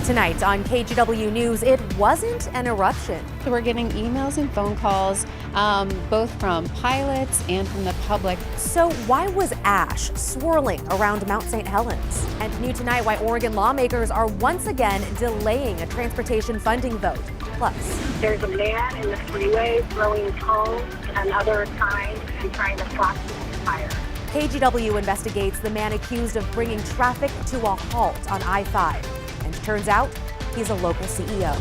Tonight on KGW News, it wasn't an eruption. We're getting emails and phone calls, both from pilots and from the public. So why was ash swirling around Mount St. Helens? And new tonight, why Oregon lawmakers are once again delaying a transportation funding vote. Plus, there's a man in the freeway throwing cones and other signs and trying to stop fire. KGW investigates the man accused of bringing traffic to a halt on I-5. And turns out he's a local CEO.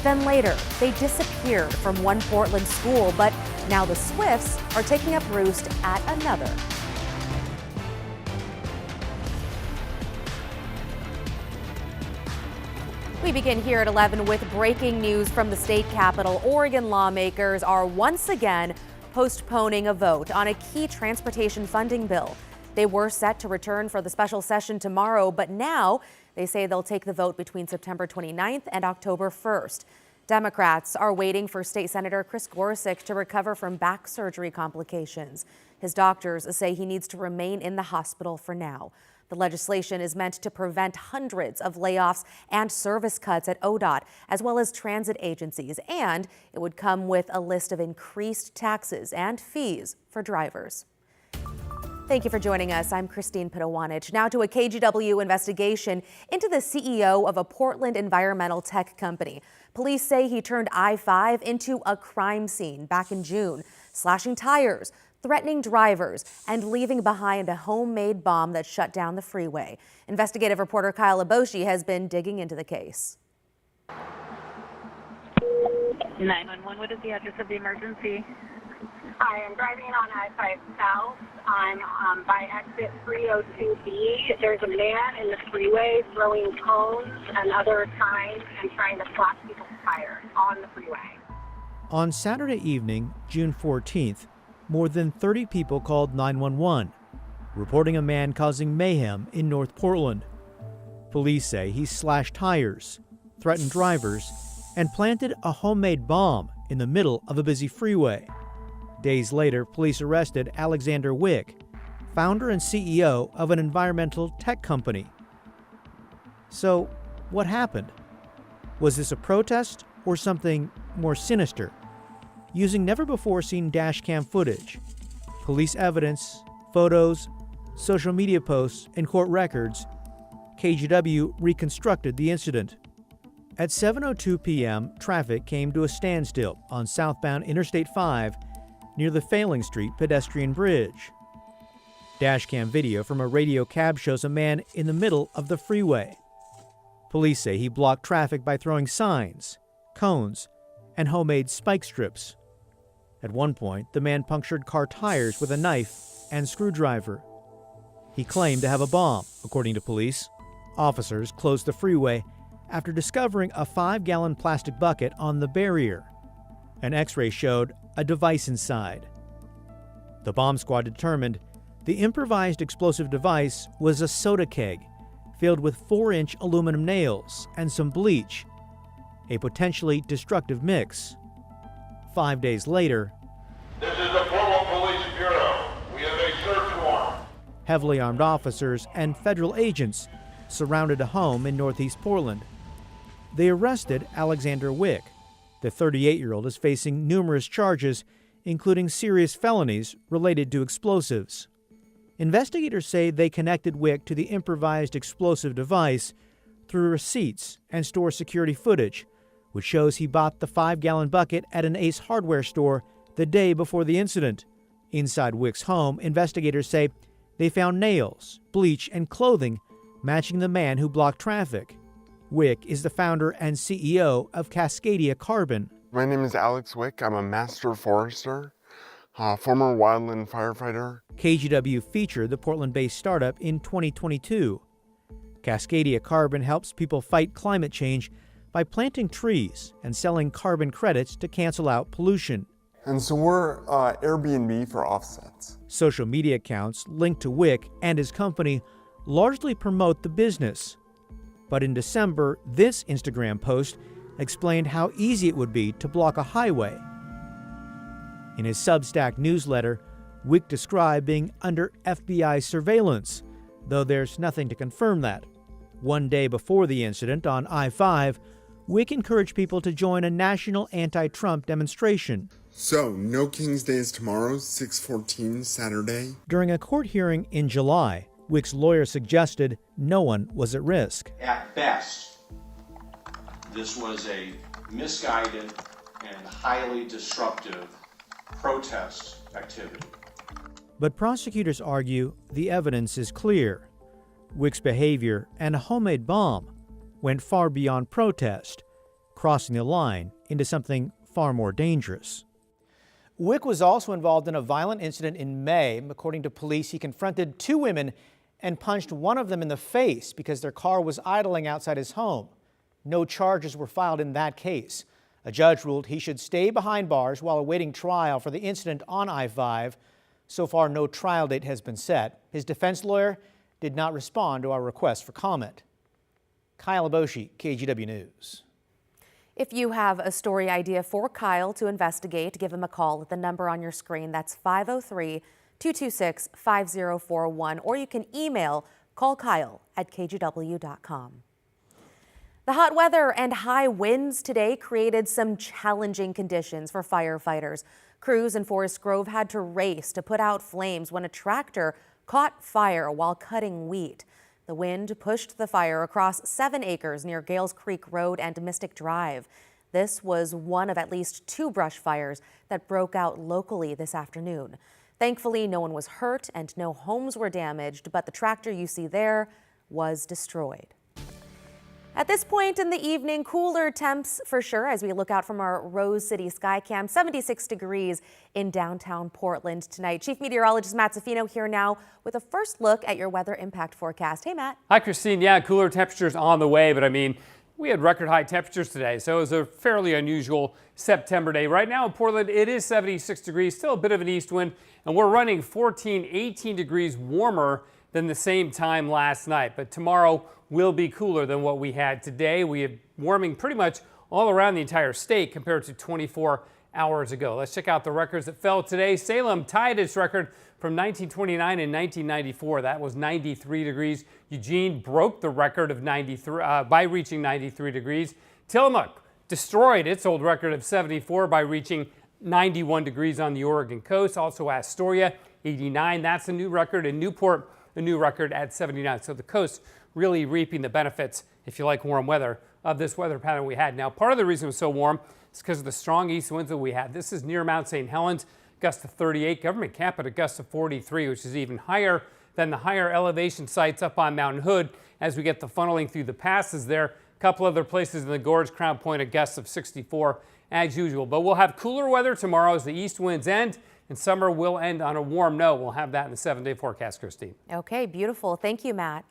Then later, they disappeared from one Portland school, but now the Swifts are taking up roost at another. We begin here at 11 with breaking news from the state capitol. Oregon lawmakers are once again postponing a vote on a key transportation funding bill. They were set to return for the special session tomorrow, but now they say they'll take the vote between September 29th and October 1st. Democrats are waiting for State Senator Chris Gorsuch to recover from back surgery complications. His doctors say he needs to remain in the hospital for now. The legislation is meant to prevent hundreds of layoffs and service cuts at ODOT, as well as transit agencies, and it would come with a list of increased taxes and fees for drivers. Thank you for joining us. I'm Christine Pitawanich. Now to a KGW investigation into the CEO of a Portland environmental tech company. Police say he turned I-5 into a crime scene back in June, slashing tires, threatening drivers, and leaving behind a homemade bomb that shut down the freeway. Investigative reporter Kyle Aboshi has been digging into the case. 911, what is the address of the emergency? Hi, I'm driving on I-5 South. I'm by exit 302B. There's a man in the freeway throwing cones and other signs and trying to flash people's tires on the freeway. On Saturday evening, June 14th, more than 30 people called 911, reporting a man causing mayhem in North Portland. Police say he slashed tires, threatened drivers, and planted a homemade bomb in the middle of a busy freeway. Days later, police arrested Alexander Wick, founder and CEO of an environmental tech company. So, what happened? Was this a protest or something more sinister? Using never-before-seen dashcam footage, police evidence, photos, social media posts, and court records, KGW reconstructed the incident. At 7:02 p.m., traffic came to a standstill on southbound Interstate 5 near the Failing Street pedestrian bridge. Dashcam video from a radio cab shows a man in the middle of the freeway. Police say he blocked traffic by throwing signs, cones, and homemade spike strips. At one point, the man punctured car tires with a knife and screwdriver. He claimed to have a bomb, according to police. Officers closed the freeway after discovering a 5-gallon plastic bucket on the barrier. An X-ray showed a device inside. The bomb squad determined the improvised explosive device was a soda keg filled with 4-inch aluminum nails and some bleach, a potentially destructive mix. 5 days later, "This is the Portland Police Bureau. We have a search warrant." Heavily armed officers and federal agents surrounded a home in northeast Portland. They arrested Alexander Wick. The 38-year-old is facing numerous charges, including serious felonies related to explosives. Investigators say they connected Wick to the improvised explosive device through receipts and store security footage, which shows he bought the 5-gallon bucket at an Ace Hardware store the day before the incident. Inside Wick's home, investigators say they found nails, bleach, and clothing matching the man who blocked traffic. Wick is the founder and CEO of Cascadia Carbon. My name is Alex Wick. I'm a master forester, former wildland firefighter. KGW featured the Portland-based startup in 2022. Cascadia Carbon helps people fight climate change by planting trees and selling carbon credits to cancel out pollution. And so we're Airbnb for offsets. Social media accounts linked to Wick and his company largely promote the business. But in December, this Instagram post explained how easy it would be to block a highway. In his Substack newsletter, Wick described being under FBI surveillance, though there's nothing to confirm that. One day before the incident on I-5, Wick encouraged people to join a national anti-Trump demonstration. So, no King's Day is tomorrow, 6/14, Saturday. During a court hearing in July, Wick's lawyer suggested no one was at risk. At best, this was a misguided and highly disruptive protest activity. But prosecutors argue the evidence is clear. Wick's behavior and a homemade bomb went far beyond protest, crossing the line into something far more dangerous. Wick was also involved in a violent incident in May. According to police, he confronted two women and punched one of them in the face because their car was idling outside his home. No charges were filed in that case. A judge ruled he should stay behind bars while awaiting trial for the incident on I-5. So far, no trial date has been set. His defense lawyer did not respond to our request for comment. Kyle Aboshi, KGW News. If you have a story idea for Kyle to investigate, give him a call at the number on your screen. That's 503-226-5041, or you can email callkyle@kgw.com. The hot weather and high winds today created some challenging conditions for firefighters. Crews in Forest Grove had to race to put out flames when a tractor caught fire while cutting wheat. The wind pushed the fire across 7 acres near Gales Creek Road and Mystic Drive. This was one of at least 2 brush fires that broke out locally this afternoon. Thankfully, no one was hurt and no homes were damaged, but the tractor you see there was destroyed. At this point in the evening, cooler temps for sure as we look out from our Rose City Skycam. 76 degrees in downtown Portland tonight. Chief Meteorologist Matt Zaffino here now with a first look at your weather impact forecast. Hey, Matt. Hi, Christine. Yeah, cooler temperatures on the way, but I mean, we had record high temperatures today, so it was a fairly unusual September day. Right now in Portland, it is 76 degrees, still a bit of an east wind, and we're running 18 degrees warmer than the same time last night. But tomorrow will be cooler than what we had today. We have warming pretty much all around the entire state compared to 24 hours ago. Let's check out the records that fell today. Salem tied its record from 1929 and 1994. That was 93 degrees. Eugene broke the record of 93 by reaching 93 degrees. Tillamook destroyed its old record of 74 by reaching 91 degrees on the Oregon coast. Also Astoria, 89. That's a new record. And Newport, a new record at 79. So the coast really reaping the benefits, if you like warm weather, of this weather pattern we had. Now, part of the reason it was so warm is because of the strong east winds that we had. This is near Mount St. Helens, gust of 38, Government Camp at a gust of 43, which is even higher than the higher elevation sites up on Mountain Hood as we get the funneling through the passes there. A couple other places in the gorge, Crown Point, a gust of 64 as usual. But we'll have cooler weather tomorrow as the east winds end, and summer will end on a warm note. We'll have that in the 7-day forecast, Christine. Okay, beautiful. Thank you, Matt.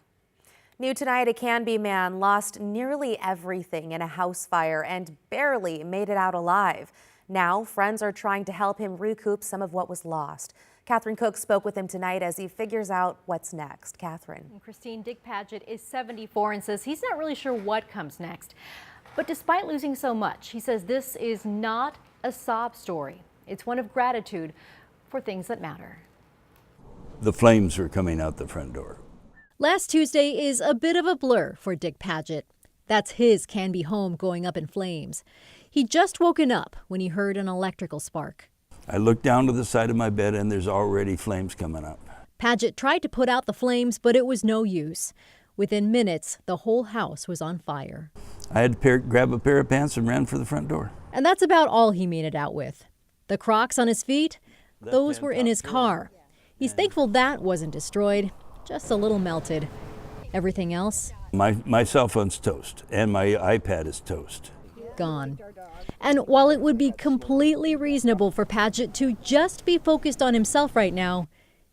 New tonight, a Canby man lost nearly everything in a house fire and barely made it out alive. Now, friends are trying to help him recoup some of what was lost. Catherine Cook spoke with him tonight as he figures out what's next. Catherine. And Christine, Dick Paget is 74 and says he's not really sure what comes next. But despite losing so much, he says this is not a sob story. It's one of gratitude for things that matter. The flames are coming out the front door. Last Tuesday is a bit of a blur for Dick Paget. That's his Canby home going up in flames. He'd just woken up when he heard an electrical spark. I looked down to the side of my bed and there's already flames coming up. Paget tried to put out the flames, but it was no use. Within minutes, the whole house was on fire. I had to grab a pair of pants and ran for the front door. And that's about all he made it out with. The Crocs on his feet, those were in his car. He's thankful that wasn't destroyed. Just a little melted. Everything else? My cell phone's toast, and my iPad is toast. Gone. And while it would be completely reasonable for Paget to just be focused on himself right now,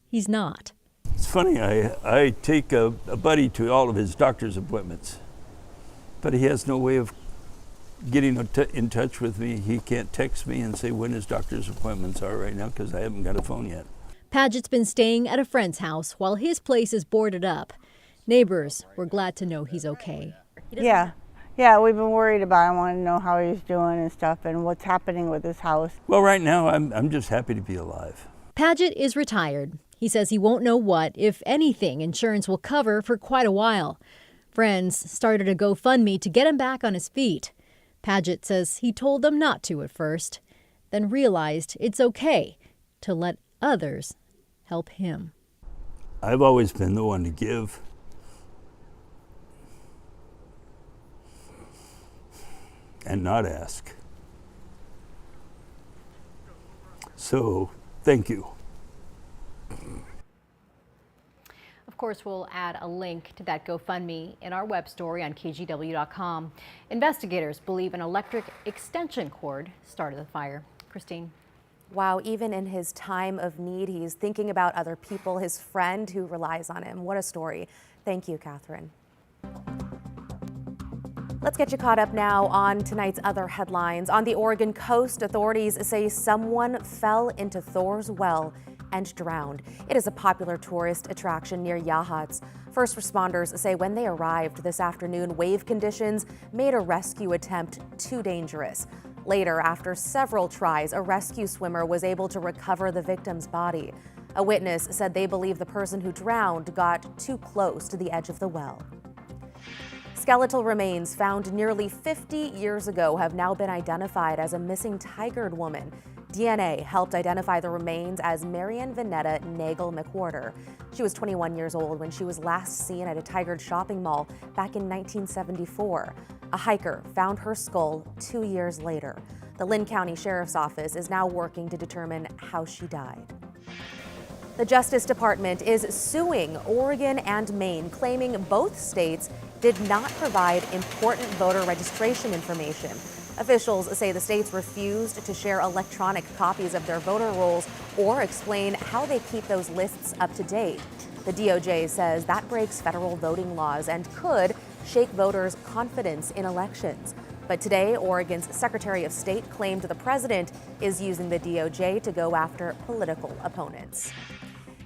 he's not. It's funny, I take a buddy to all of his doctor's appointments, but he has no way of getting in touch with me. He can't text me and say when his doctor's appointments are right now because I haven't got a phone yet. Paget's been staying at a friend's house while his place is boarded up. Neighbors were glad to know he's okay. Yeah, we've been worried about him, wanting to know how he's doing and stuff and what's happening with his house. Well, right now, I'm just happy to be alive. Paget is retired. He says he won't know what, if anything, insurance will cover for quite a while. Friends started a GoFundMe to get him back on his feet. Paget says he told them not to at first, then realized it's okay to let others help him. I've always been the one to give. And not ask. So, thank you. Of course, we'll add a link to that GoFundMe in our web story on KGW.com. Investigators believe an electric extension cord started the fire. Christine. Wow, even in his time of need, he's thinking about other people, his friend who relies on him. What a story. Thank you, Catherine. Let's get you caught up now on tonight's other headlines. On the Oregon coast, authorities say someone fell into Thor's Well and drowned. It is a popular tourist attraction near Yachats. First responders say when they arrived this afternoon, wave conditions made a rescue attempt too dangerous. Later, after several tries, a rescue swimmer was able to recover the victim's body. A witness said they believe the person who drowned got too close to the edge of the well. Skeletal remains found nearly 50 years ago have now been identified as a missing Tigard woman. DNA helped identify the remains as Marian Vanetta Nagel McWhorter. She was 21 years old when she was last seen at a Tigard shopping mall back in 1974. A hiker found her skull 2 years later. The Lynn County Sheriff's Office is now working to determine how she died. The Justice Department is suing Oregon and Maine, claiming both states did not provide important voter registration information. Officials say the states refused to share electronic copies of their voter rolls or explain how they keep those lists up to date. The DOJ says that breaks federal voting laws and could shake voters' confidence in elections. But today, Oregon's Secretary of State claimed the president is using the DOJ to go after political opponents.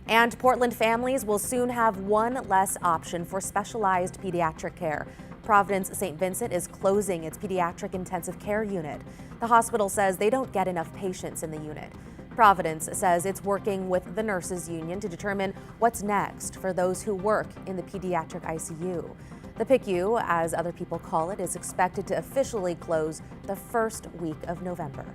And Portland families will soon have one less option for specialized pediatric care. Providence St. Vincent is closing its pediatric intensive care unit. The hospital says they don't get enough patients in the unit. Providence says it's working with the nurses union to determine what's next for those who work in the pediatric ICU. The PICU, as other people call it, is expected to officially close the first week of November.